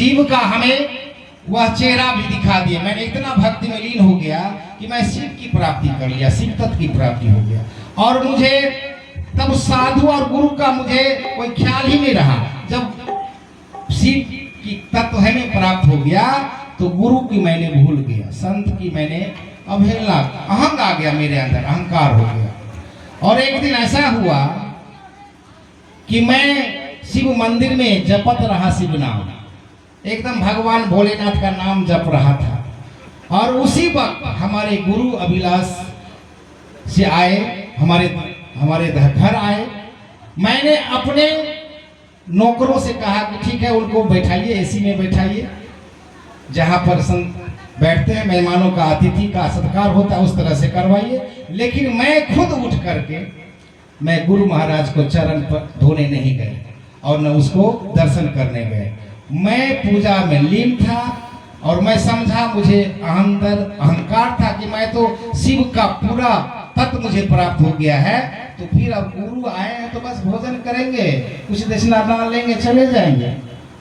शिव का हमें वह चेहरा भी दिखा दिया। मैंने इतना भक्ति में लीन हो गया कि मैं शिव की प्राप्ति कर लिया, शिव तत्व की प्राप्ति हो गया। और मुझे तब साधु और गुरु का मुझे कोई ख्याल ही नहीं रहा। जब शिव की तत्व हमें प्राप्त हो गया तो गुरु की मैंने भूल गया, संत की मैंने अवहेलना, अहंग आ गया मेरे अंदर, अहंकार हो गया। और एक दिन ऐसा हुआ कि मैं शिव मंदिर में जपत रहा शिव नाम, एकदम भगवान भोलेनाथ का नाम जप रहा था। और उसी वक्त हमारे गुरु अभिलाष से आए, हमारे घर आए। मैंने अपने नौकरों से कहा कि ठीक है, उनको बैठाइए, एसी में बैठाइए, जहाँ पर बैठते हैं मेहमानों का, अतिथि का सत्कार होता है, उस तरह से करवाइए। लेकिन मैं खुद उठ करके मैं गुरु महाराज को चरण पर धोने नहीं गए और न उसको दर्शन करने गए। मैं पूजा में लीन था और मैं समझा, मुझे अंदर अहंकार था कि मैं तो शिव का पूरा तत्व मुझे प्राप्त हो गया है, तो फिर अब गुरु आए हैं तो बस भोजन करेंगे, कुछ दक्षिणा डाल लेंगे, चले जाएंगे,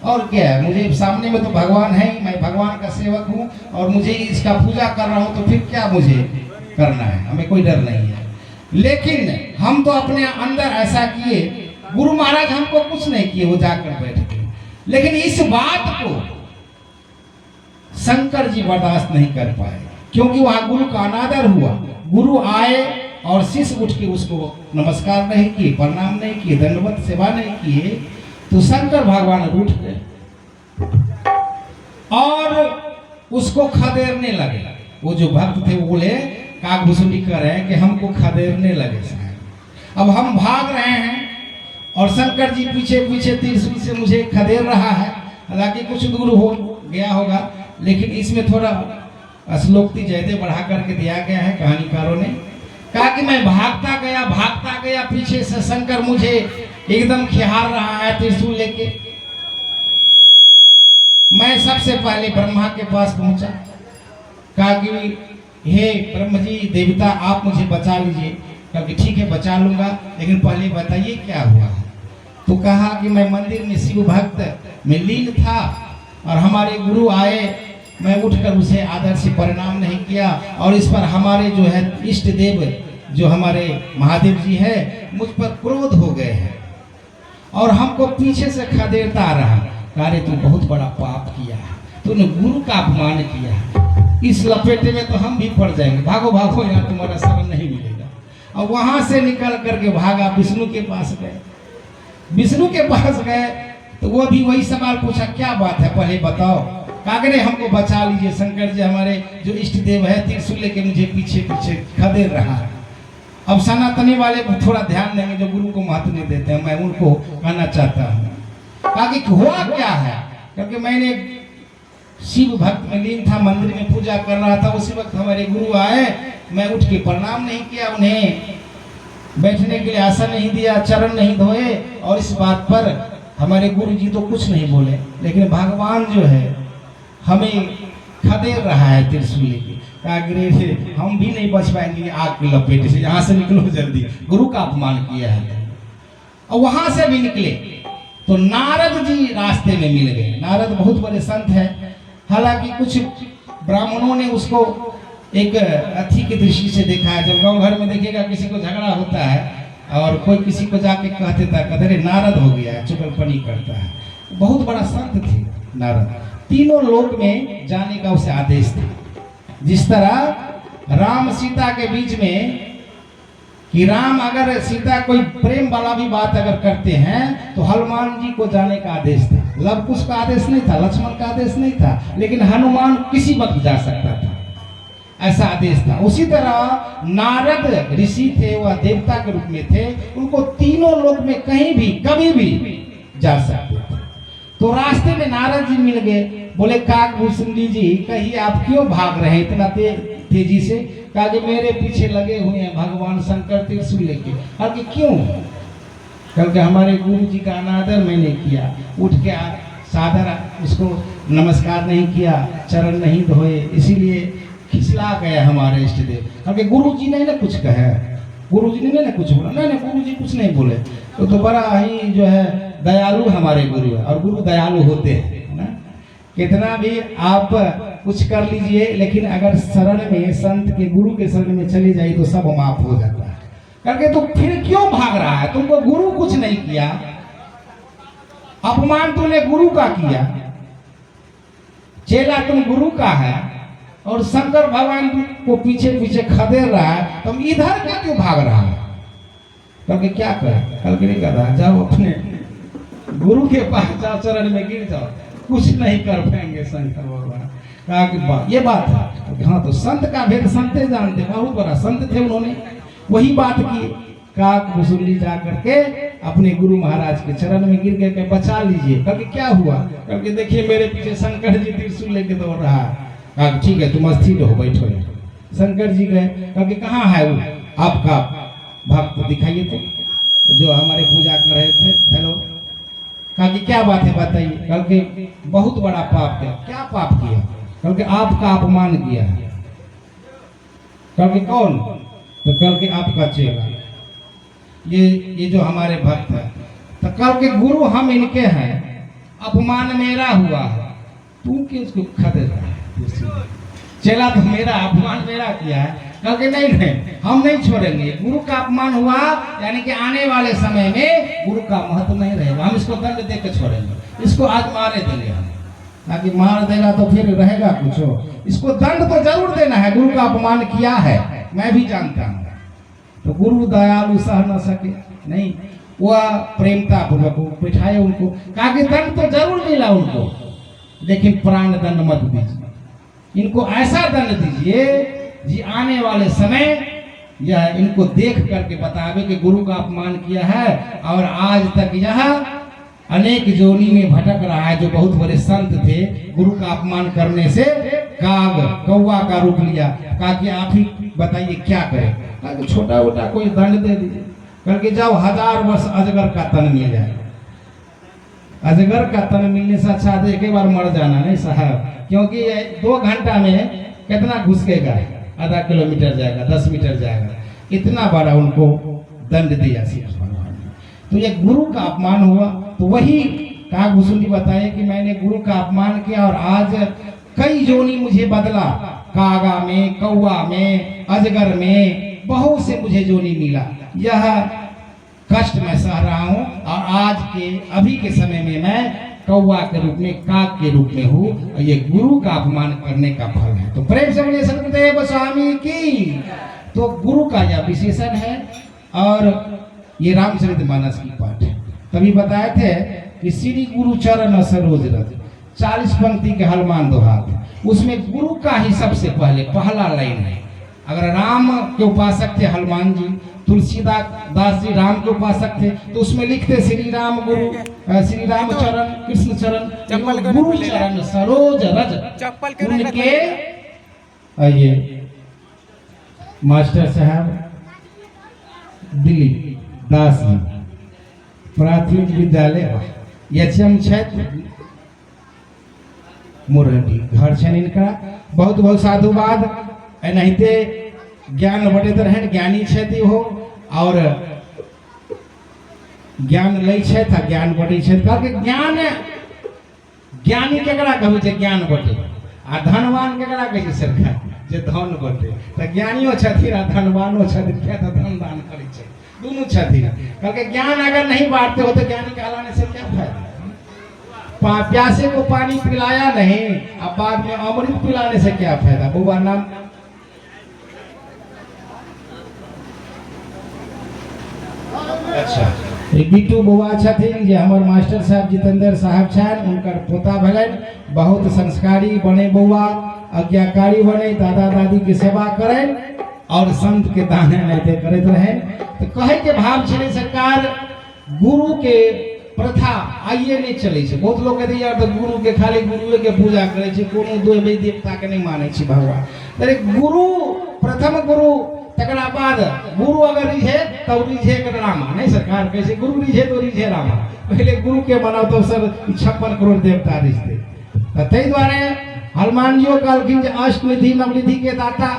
और क्या है। मुझे सामने में तो भगवान है, मैं भगवान का सेवक हूँ और मुझे इसका पूजा कर रहा हूँ, तो फिर क्या मुझे करना है, हमें कोई डर नहीं है। लेकिन हम तो अपने अंदर ऐसा किए, गुरु महाराज हमको कुछ नहीं किए, वो जाकर बैठ गए। लेकिन इस बात को शंकर जी बर्दाश्त नहीं कर पाए, क्योंकि वहां गुरु का अनादर हुआ। गुरु आए और शिष्य उठ के उसको नमस्कार नहीं किए, प्रणाम नहीं किए, दंडवत सेवा नहीं किए, तो शंकर भगवान रूठ गए और उसको खदेड़ने लगे। वो जो भक्त थे वो बोले, काकभूषुंडी कह रहे हैं कि हमको खदेड़ने लगे साहब। अब हम भाग रहे हैं और शंकर जी पीछे पीछे त्रिशूल से मुझे खदेड़ रहा है। हालांकि कुछ दूर हो गया होगा, लेकिन इसमें थोड़ा श्लोक्ति जयदे बढ़ा करके दिया गया है कहानीकारों ने। कहा कि मैं भागता गया, पीछे से शंकर मुझे एकदम खिहार रहा है त्रिशूल लेके। मैं सबसे पहले ब्रह्मा के पास पहुंचा, कहा कि हे ब्रह्म जी देवता, आप मुझे बचा लीजिए। कहा कि ठीक है, बचा लूंगा, लेकिन पहले बताइए क्या हुआ है। तो कहा कि मैं मंदिर में शिव भक्त में लीन था और हमारे गुरु आए, मैं उठकर उसे आदर से प्रणाम नहीं किया, और इस पर हमारे जो है इष्ट देव जो हमारे महादेव जी है मुझ पर क्रोध हो गए हैं और हमको पीछे से खदेड़ता रहा। अरे तू बहुत बड़ा पाप किया है, तूने गुरु का अपमान किया है, इस लपेटे में तो हम भी पड़ जाएंगे, भागो भागो, यहाँ तुम्हारा शरण नहीं मिलेगा। और वहां से निकल करके भागा, विष्णु के पास गए। विष्णु के पास गए तो वो भी वही सवाल पूछा, क्या बात है पहले बताओ। कागरे हमको बचा लीजिए, शंकर जी हमारे जो इष्ट देव है त्रिशूल लेके मुझे पीछे पीछे खदेड़ रहा है। अब सनातनी वाले थोड़ा ध्यान देंगे, जो गुरु को महत्व नहीं देते हैं, मैं उनको कहना चाहता हूँ। कहा कि हुआ क्या है, क्योंकि मैंने शिव भक्त में लीन था, मंदिर में पूजा कर रहा था, उसी वक्त हमारे गुरु आए, मैं उठ के प्रणाम नहीं किया, उन्हें बैठने के लिए आसन नहीं दिया, चरण नहीं धोए, और इस बात पर हमारे गुरु जी तो कुछ नहीं बोले, लेकिन भगवान जो है हमें खदेड़ रहा है त्रिशूल लेके। हम भी नहीं बच पाएंगे आग की लपेट से, यहाँ से निकलो जल्दी, गुरु का अपमान किया है। और वहां से भी निकले तो नारद जी रास्ते में मिल गए। नारद बहुत बड़े संत हैं, हालांकि कुछ ब्राह्मणों ने उसको एक अति की दृष्टि से देखा है। जब गांव घर में देखिएगा किसी को झगड़ा होता है और कोई किसी को जाके कहते था, कदरे नारद हो गया है, चुगलपनी करता है। बहुत बड़ा संत थे नारद, तीनों लोक में जाने का उसे आदेश था। जिस तरह राम सीता के बीच में कि राम अगर सीता कोई प्रेम वाला भी बात अगर करते हैं तो हनुमान जी को जाने का आदेश था। लव कुश का आदेश नहीं था, लक्ष्मण का आदेश नहीं था, लेकिन हनुमान किसी वक्त जा सकता था, ऐसा आदेश था। उसी तरह नारद ऋषि थे, वह देवता के रूप में थे, उनको तीनों लोक में कहीं भी कभी भी जा सकते थे। तो रास्ते में नारद जी मिल गए, बोले काकभूषुंडी जी कहिए आप क्यों भाग रहे हैं इतना तेजी से। कहा कि मेरे पीछे लगे हुए हैं भगवान शंकर त्रिशूल लेके। और कि क्यों? क्योंकि हमारे गुरु जी का अनादर मैंने किया, उठ के सादर उसको नमस्कार नहीं किया, चरण नहीं धोए, इसीलिए खिसला गए हमारे इष्ट देव। क्योंकि गुरु जी ने ना कुछ कहा, गुरु जी ने ना कुछ बोला, नहीं गुरु जी कुछ नहीं बोले। तो बड़ा ही जो है दयालु हमारे गुरु है, और गुरु दयालु होते हैं ना। कितना भी आप कुछ कर लीजिए, लेकिन अगर शरण में संत के गुरु के शरण में चले जाइए तो सब माफ हो जाता है। करके तो फिर क्यों भाग रहा है? तुमको गुरु कुछ नहीं किया, अपमान तुमने गुरु का किया, चेला तुम गुरु का है और शंकर भगवान को पीछे पीछे खदेड़ रहा है, तुम इधर क्या क्यों भाग रहा है? करके क्या करे? कल के नहीं कर रहा, जाओ अपने गुरु के पास जाओ, चरण में गिर जाओ, कुछ नहीं कर पाएंगे शंकर भगवान। कहा कि ये बात है। हाँ, तो संत का भेद संते जानते, बहुत बड़ा संत थे उन्होंने, वही बात की। काक मुसुल्ली जा करके अपने गुरु महाराज के चरण में गिर गए, बचा लीजिए। कल क्या हुआ? कल देखिए मेरे पीछे शंकर जी त्रिशूल लेके दौड़ रहा है। कहा ठीक है, तुम अस्थिर हो, बैठो। शंकर जी गए, कहा कहाँ है वो आपका भक्त, दिखाइए तो, जो हमारे पूजा कर रहे थे। हेलो, कहा कि क्या बात है बताइए। कल के बहुत बड़ा पाप किया। क्या पाप किया? कल के आपका अपमान किया है। कल के कौन? तो कल के आपका चेला, ये जो हमारे भक्त है। तो कल के गुरु हम इनके हैं, अपमान मेरा हुआ है, तू क्यों उसको खदेड़ रहा है? चेला तो मेरा, अपमान मेरा किया है। कल के नहीं नहीं, हम नहीं छोड़ेंगे। गुरु का अपमान हुआ, यानी कि आने वाले समय में गुरु का महत्व नहीं रहेगा, हम इसको दंड दे के छोड़ेंगे। इसको आज मारे देंगे हम, ताकि मार देगा तो फिर रहेगा कुछ हो। इसको दंड तो जरूर देना है, गुरु का अपमान किया है, मैं भी जानता हूँ। तो गुरु दयालु सह न सके, नहीं, वह प्रेमता पूर्वक बैठाए उनको। कहा कि दंड तो जरूर मिला उनको, लेकिन प्राण दंड मत दीजिए, इनको ऐसा दंड दीजिए जी आने वाले समय यह इनको देख करके बतावे कि गुरु का अपमान किया है और आज तक यह अनेक जोनी में भटक रहा है। जो बहुत बड़े संत थे, गुरु का अपमान करने से काग कौवा का रूप लिया। कहा कि आप ही बताइए क्या करें? कहा कि छोटा मोटा कोई दंड दे दीजिए। करके जाओ, 1000 वर्ष अजगर का तन मिल जाए। अजगर का तन मिलने से अच्छा है एक बार मर जाना, नहीं साहब, क्योंकि 2 घंटा में कितना घुसकेगा? आधा किलोमीटर जाएगा, 10 मीटर जाएगा। इतना बड़ा उनको दंड दिया सिर्फ भगवान ने। तो ये गुरु का अपमान हुआ। तो वही काग मुसुल्ली बताए कि मैंने गुरु का अपमान किया और आज कई जोनी मुझे बदला, कागा में, कौवा में, अजगर में, बहुत से मुझे जोनी मिला। यह कष्ट मैं सह रहा हूँ और आज के अभी के समय में मैं कौवा के रूप में, काग के रूप में हूँ, और ये गुरु का अपमान करने का फल है। तो प्रेम से बोलिए सतगुरुदेव स्वामी की। तो गुरु का यह विशेषण है और ये रामचरितमानस की पाठ है। तभी बताए थे कि श्री गुरु चरण सरोज रज, 40 पंक्ति के हनुमान दोहात, उसमें गुरु का ही सबसे पहला लाइन है। अगर राम के उपासक थे हनुमान जी, तुलसीदास जी राम के उपासक थे, तो उसमें लिखते श्री राम गुरु, श्री राम चरण, कृष्ण चरण, गुरु चरण सरोज रज। उनके ये मास्टर साहब दिलीप दास जी, प्राथमिक विद्यालय यचम क्षेत्र मुरहटी, घर छन इनका। बहुत बहुत साधुवाद। एनाहिते ज्ञान बटैत रहन, ज्ञानी छथि हो और ज्ञान लै छथि आ ज्ञान बटै छथि। कहलकै ज्ञान, ज्ञानी केकरा कहै छै? ज्ञान बटे। आ धनवान केकरा कहै छै? सरकार जे धन बटे। तऽ ज्ञानियो छथिन आ धनवानो छथिन, किया तऽ धन दान करै छै, दोनों छथिन। कहलकै ज्ञान अगर नहीं बांटते हो तो ज्ञानी कहलाने से क्या फायदा? प्यासे को पानी पिलाया नहीं, अब बाद में अमृत पिलाने से क्या फायदा? बउआ नाम अच्छा, बिट्टू बउआ छथिन जे हमर मास्टर साहब जितेंद्र साहब छन, उनकर पोता भेलन। बहुत संस्कारी बने बउआ, आज्ञाकारी बने, दादा दादी के सेवा करें और संत के दाने नहीं करते रहे। तो कहे के भाव छे सरकार, गुरु के प्रथा आइए नहीं चले छे। बहुत लोग कहते यार तो गुरु के खाली गुरुए के पूजा करे छे, कोनो देवी देवता के नहीं माने छे भगवान। अरे गुरु प्रथम गुरु, तकरा बाद गुरु अगर रिझे तब रिझे के रामा, नहीं सरकार कैसे गुरु रिझे तो रिझे रामा। पहले गुरु के मनाओ तो सर 56 करोड़ देवता रिझते। तै द्वारे हनुमान जी कहलखिन जे अष्टनिधि नवनिधि के दाता,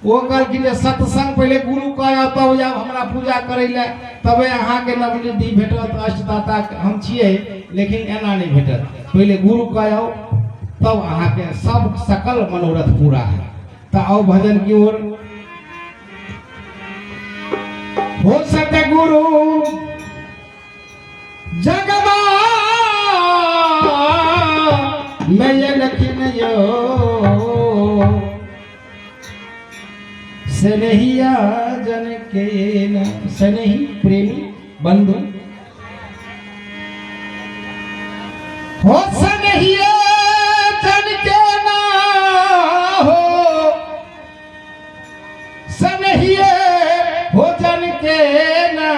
वो कहलखिन जे सत्संग पहले गुरु कहब तब जब हमरा पूजा करे ले, तबे अहाँ के नवनिधि भेटत, अष्टदाता हम छिए, लेकिन एना नहीं भेटत। पहले गुरु कहब तब अहाँ के सब सकल मनोरथ पूरा है। तो आओ भजन की ओर। हो सतगुरु जगमा मैं लखन यो सनहिया जन के न सनही प्रेमी बंधु हो सनहिया जन के ना हो सनहिया हो जन के ना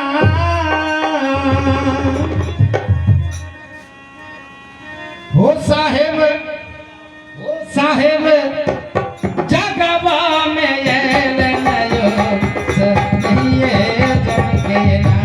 हो साहेब जगवा में ये नयो सनहिया जन के ना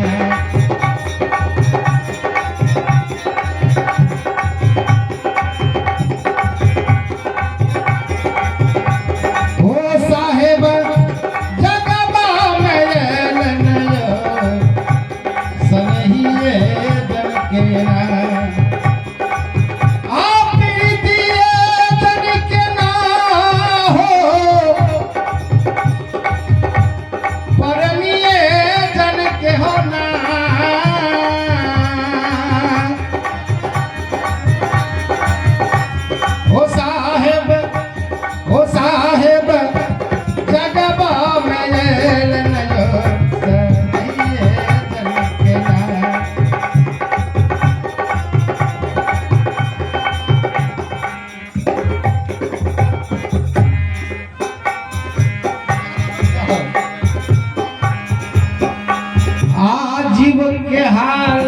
जीवन के हाल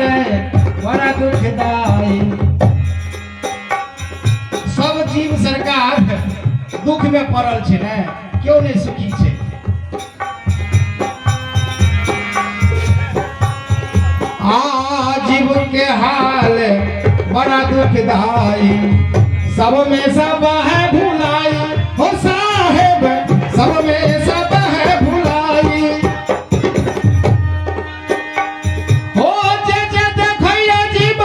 बड़ा दुखदाई सब जीव सरकार दुख में पड़ल छे ने क्यों नहीं सुखी छे। जीवन के हाल बड़ा दुखदाई सब में सब है भुलाई हो साहेब सब में सब है भुलाई हो जे जे देखैया जीव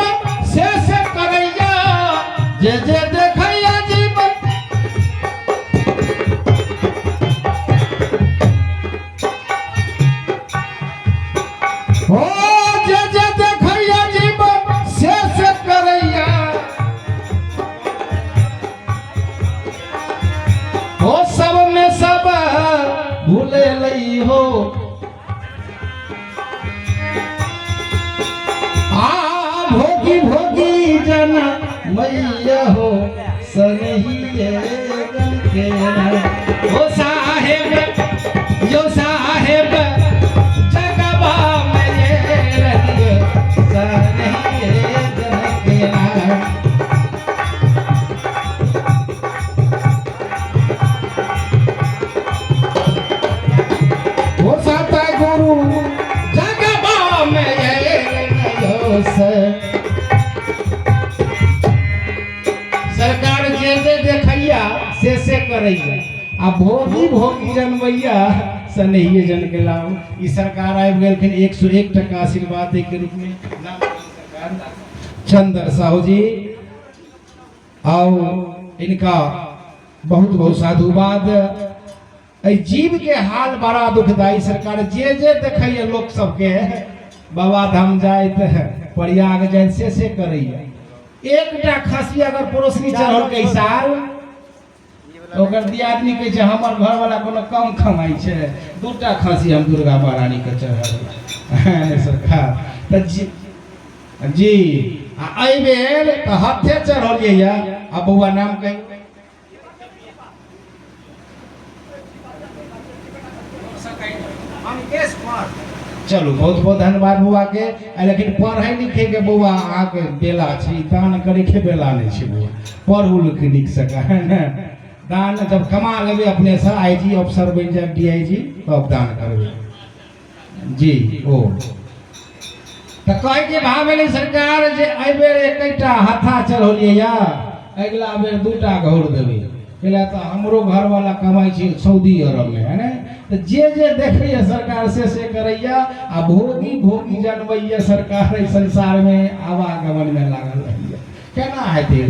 से करैया जे जे देखैया जीव हो जे जे देखैया जीव से करैया हो सब में सब भूले लई हो भोगी भोगी जन मैया हो सनहिए जन के हो साहेब यो साहेब जगवा में ये रहिए सनहिए जन के हो साता गुरु जगवा में ये सरकार जे जे देखैया से करैया आ भोगी भोगी जनमैया सनहिए जन के लाओ। ई सरकार आबि गेलखिन 101 टका आशीर्वाद दे के रूप में नाम सरकार चंदर साहू जी आओ इनका बहुत बहुत साधुवाद। ऐ जीव के हाल बड़ा दुखदाई सरकार जे जे देखैया लोक सबके बाबा धाम जाइत प्रयाग जाइत से करैया एकटा खसी अगर पड़ोसनी चढ़ल कै साल ओकर दियादनी कहै छै हमर घर वाला कोनो कम कमाई छै दूटा खसी हम दुर्गा महारानी के चढ़ल सरकार त जी आ एहि बेर त हथे चढ़लियै या आ बौआ नाम कहि चलो बहुत बहुत धन्यवाद बउआ के। लेकिन पढ़े लिखे के बउआ आके बेला छी दान करे के बेला नहीं छी बउआ पढ़ू लिख लिख सका है ना दान जब कमा लेबे अपने से आईजी अफसर बन जाए डीआईजी तब दान करबे जी ओ त कह के भावेली सरकार जे एहि बेर एकटा हाथा चढ़लिए या अगला बेर दूटा घोर देबे केला तो हमरो घर वाला कमाई छी सऊदी अरब में है ना तो जे जे देखैया सरकार से करैया आ भोगी भोगी जनमैया सरकार संसार में आवागमन में लागल रहिए केना हेतै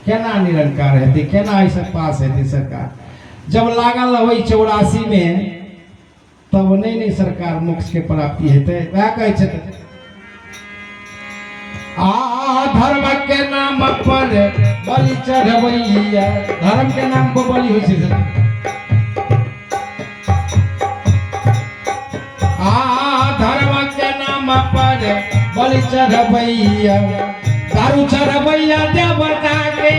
केना निरंकार हेतै, केना ऐसा पास हेतै सरकार। जब लागल वही 84 में तब नहीं सरकार मोक्ष के प्राप्ति हेतै। वह कहै छथिन आ धर्म के नाम पर बलि चढ़बैया, धर्म के नाम पर बलि होइ छै। धर्म के नाम पर बलि चढ़बैया, दारू चढ़बैया देवता के,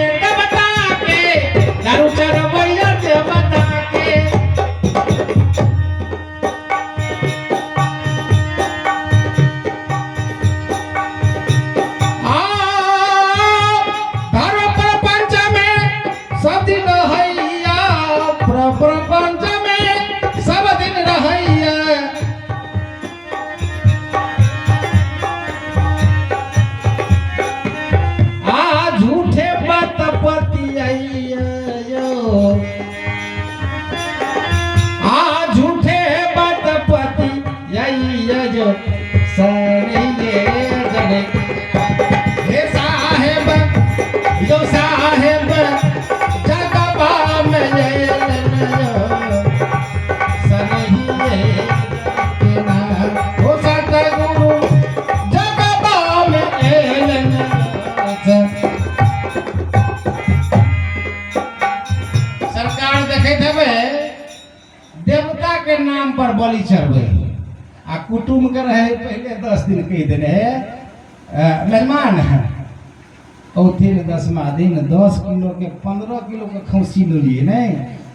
दारू चढ़बैया देवता के। धर्म प्रपंच में सब दिन रहैया, प्रपंच में सब दिन रहैया। झूठे बात पति झूठे बात पति जो सरिये जने हे साहेब यो साहेब जगबा में सरिये के ना हो सतगुरु जगबा में सरकार देखे देवे देवता के नाम पर बलि चढ़बे आ कुटुम्ब के रहे पहले 10 दिन कह देने मेहमान है औथे 10वां दिन 10 किलो के 15 किलो के खौसी लिए नहीं,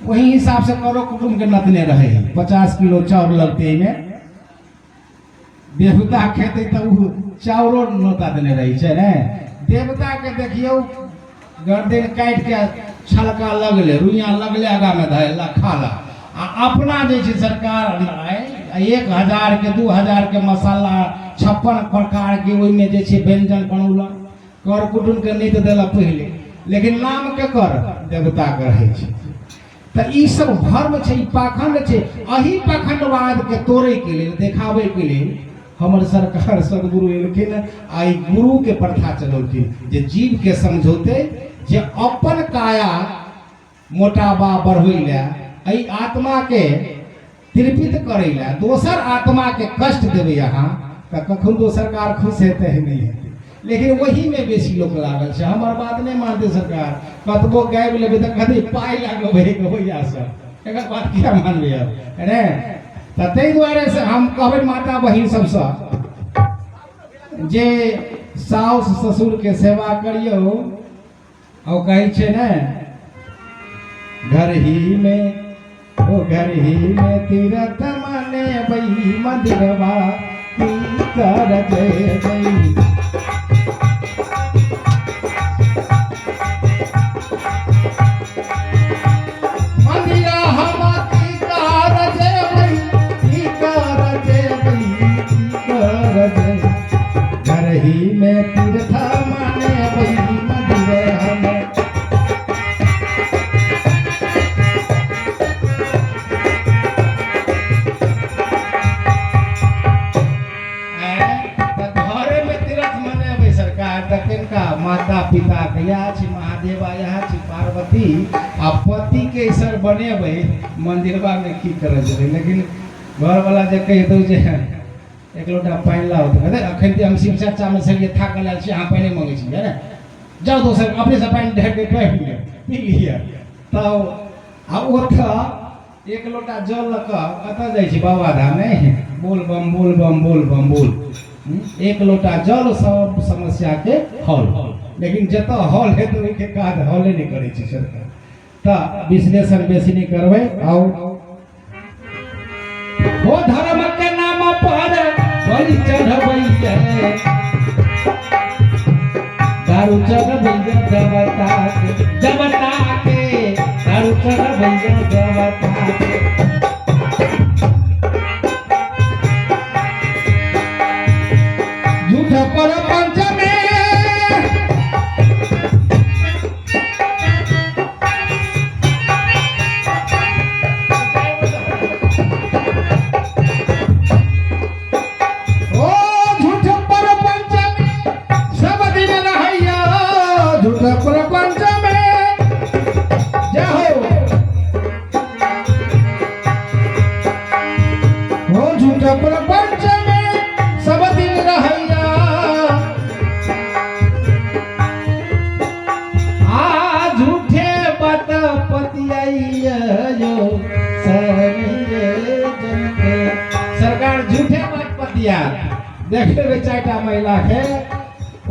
वही हिसाब से करो कुटुम्ब के नतने रहे 50 किलो चाउर लगते में देवता खेते तो चाउरो नोता देने रही है ने। देवता के देखियो गर्दन काट के छलका लगले रुइया लगले आगा में धैला खाला आ अपना जे छै सरकार 1000 के 2000 के मसाला 56 प्रकार के ओइ में जे छै व्यंजन बनौलक कर कुटुम के नहीं तो देला पहले, लेकिन नाम के कर देवता के रहे छै। त ई सब धर्म छै, पाखंड छै। अही पाखंडवाद के तोड़े के लिए देखावे के लिए हमर सरकार सदगुरु एलखिन आ गुरु के प्रथा चलौलखिन जे जीव के समझौते जे अपन काया मोटाबा बढ़बै ले एहि आत्मा के तृपित करै ले दोसर आत्मा के कष्ट देबै अहाँ त कखन तो सरकार खुश हेतै नहीं हेतै। लेकिन वही में बेसी लोग लागल छै। हमर बात नहीं मानते सरकार, कतबो गाबि लेबै त कथी पाई लागबै गवैया सब, एकर बात किया मानबै अब रे। त तै दुआरे से हम कहबै माता बहिन सबसँ जे साउस ससुर के सेवा करियो। और कहै छै ने घर ही में घर ही में तीरथ माने बई मंदिरवा की कर जय जय। मंदिरा हम की कर जय बई की कर जय बई की कर जय। घर ही में तीरथ माने बई मंदिर हम। माता पिता महादेव पार्वती आ पति के सर बनेबे मंदिरवा में की कर जेबे। लेकिन घर वाला जे कह दो जे एक लोटा पानी लाओ तो कहते अखन हम शिव चर्चा में से थाकल आयल छी, अहाँ पानी मांगे छी ना, जाओ दोसर अपने से पानी ढेर के पी लिया। तब आ ओथा एक लोटा जल लक कत जाय छी बाबा धाम में बोल बम बोल बम बोल बम बोल। एक लोटा जल सब समस्या के हल। लेकिन जत हल है तो के काज हले नहीं करे छी सरकार। त विश्लेषण बेसी नहीं करबे। आओ हो धर्म के नाम पर बलि चढ़बैया, दारू चढ़बैया देवता के दारू चढ़बैया देवता के। झूठ प्रपंच में झूठ प्रपंच में सब दिन रहैया, झूठ प्रपंच देखे में चारटा महिला के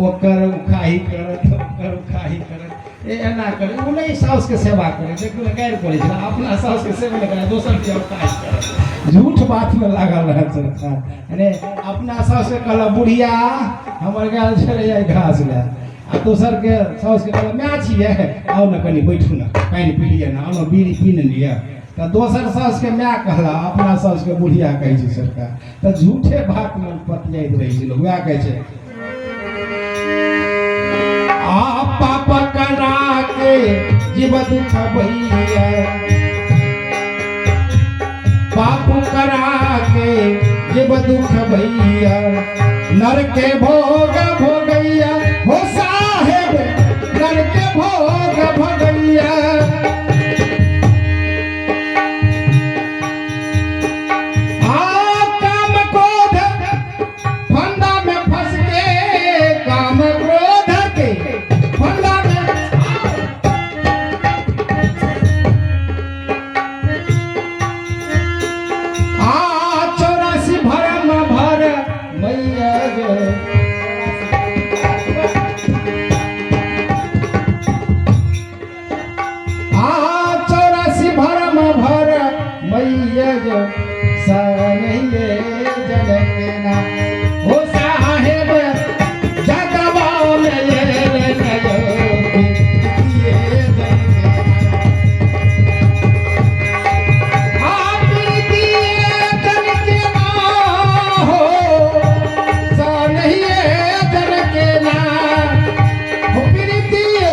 ओकर उखाही करत ओकर उखाही करत एना करे उ नहीं साउस के सेवा करे देखो गैर करे छै अपना साउस के सेवा करे दोसर के उखाही करे झूठ बात में लागल रहे सरकार यानी अपना साउस के कहला बुढ़िया हमर गाल छले जाय घास ले आ दोसर के साउस के कहला मैं छिए आओ न कनी बैठू न पानी पी लिया न आओ बीड़ी पी लिया तो दोसर साउस के मैं कहला अपना साउस के बुढ़िया कहै छै सरकार तो झूठे बात में पतियाइत रहै छै लोग वह कहै छै पाप करा के जीव दुख भैया पाप करा के जीव दुख भैया नर के भोग भोगैया हो साहेब नर के भोग भोगैया काम क्रोध फंदा में फंस के काम क्रोध के फंदा में चौरासी भरम भर मैया जो चौरासी भरम भर मैया जो सनैये जनकेना हो साहेब जगवा में ये नयो ये जनकेना हो सनैये जनकेना हो प्रीतिये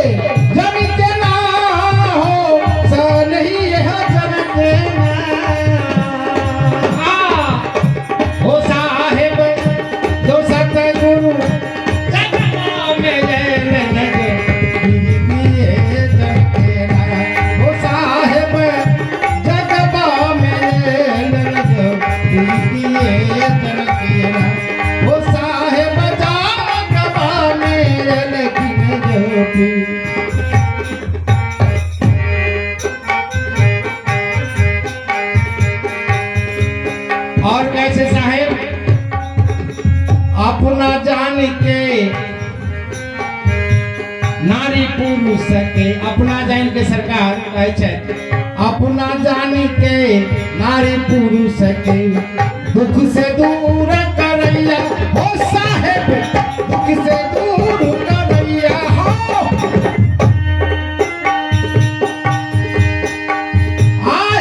जनकेना हो सनैये जनकेना हो साहेब दो सतगुरु जगवा में ये प्रीतिये जनकेना हो साहेब जगवा में प्रीतिये जनकेना हो साहेब जगवा में लेकिन जो और कैसे साहेब अपना जान के नारी पुरुष के अपना जान के सरकार कहै छै अपना जान के नारी पुरुष के दुख से दूर करैया हो साहेब दुख से दूर करैया हो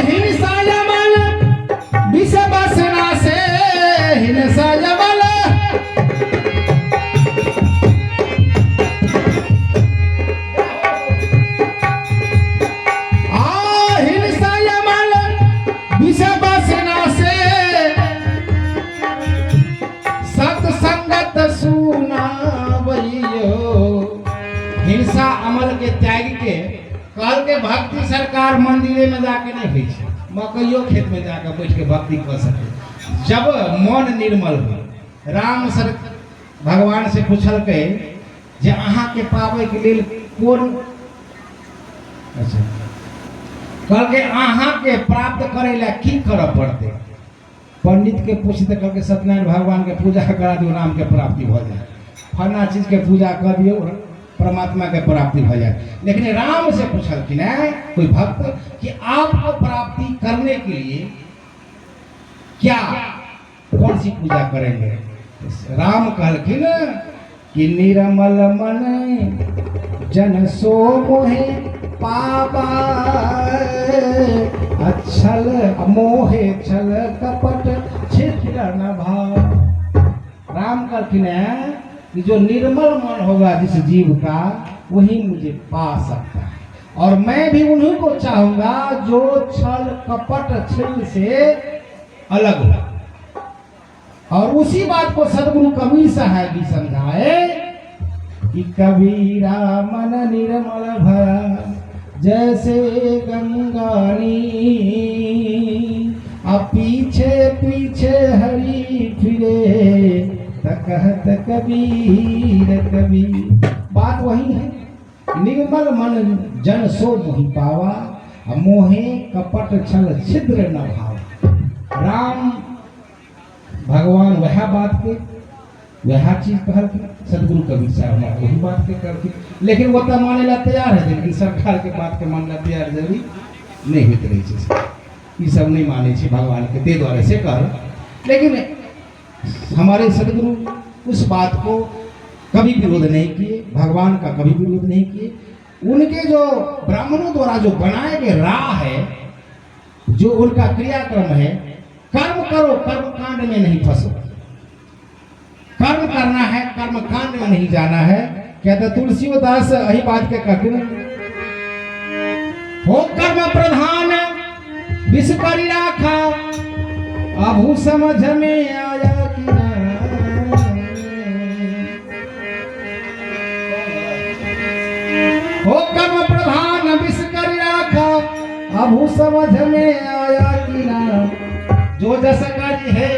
हिंसा जमल विष बसना से हिंसा जमल हिंसा जमल विष बसना से सत्संगत सुनावैयो हिंसा अमल के त्याग के कल के भक्ति सरकार मंदिरे में जाके नहीं होइ छै मकइयो खेत में जाकर बैठ के भक्ति कर सके जब मन निर्मल हो राम सर भगवान से पूछल के जे अहाँ के पावे के लेल कोन अच्छा कल के अहाँ के प्राप्त करे ला की करऽ पड़ते पंडित के पूछते कल के सत्यनारायण भगवान के पूजा करा दियो राम के प्राप्ति हो जाए फलना चीज के पूजा कर दियो परमात्मा के प्राप्ति हो जाए लेकिन राम से पूछलखिन है कोई भक्त कि आपको प्राप्ति करने के लिए क्या कौन सी पूजा करेंगे राम कहलखिन कि निर्मल मन जन सो मोहे पावा अच्छल मोहे छल कपट छिद्र न भाव राम कहलखिन है कि जो निर्मल मन होगा जिस जीव का वही मुझे पा सकता है और मैं भी उन्हीं को चाहूंगा जो छल कपट छिल से अलग हो और उसी बात को सदगुरु कबीर साहब भी समझाए कि कबीरा मन निर्मल भरा जैसे गंगानी अब पीछे पीछे हरी फिरे कहत कबीर कबीर बात वही है निर्मल मन जन सो मोहि पावा मोहे कपट छल छिद्र न भाव राम भगवान वह बात के वह हर चीज पहल की सदगुरु कबीर साहब हमारा वही बात के कर की, लेकिन वो तो माने ला तैयार है, लेकिन सरकार के बात के मानने ला तैयार जरूरी नहीं होते रही चीज, ये सब नहीं माने छे भगवान के दे द्वारे से कर। लेकिन हमारे सदगुरु उस बात को कभी विरोध नहीं किए, भगवान का कभी विरोध नहीं किए। उनके जो ब्राह्मणों द्वारा जो बनाए गए राह है, जो उनका क्रियाक्रम है, कर्म करो कर्म कांड में नहीं फंसो, कर्म करना है कर्म कांड में नहीं जाना है। कहते तुलसीदास यही बात के कहते हो कर्म प्रधान विष करी राखा, अभू समझ में आया कि हो कर्म प्रधान विष करी राखा, अभू समझ में आया कि ना, जो जस करी है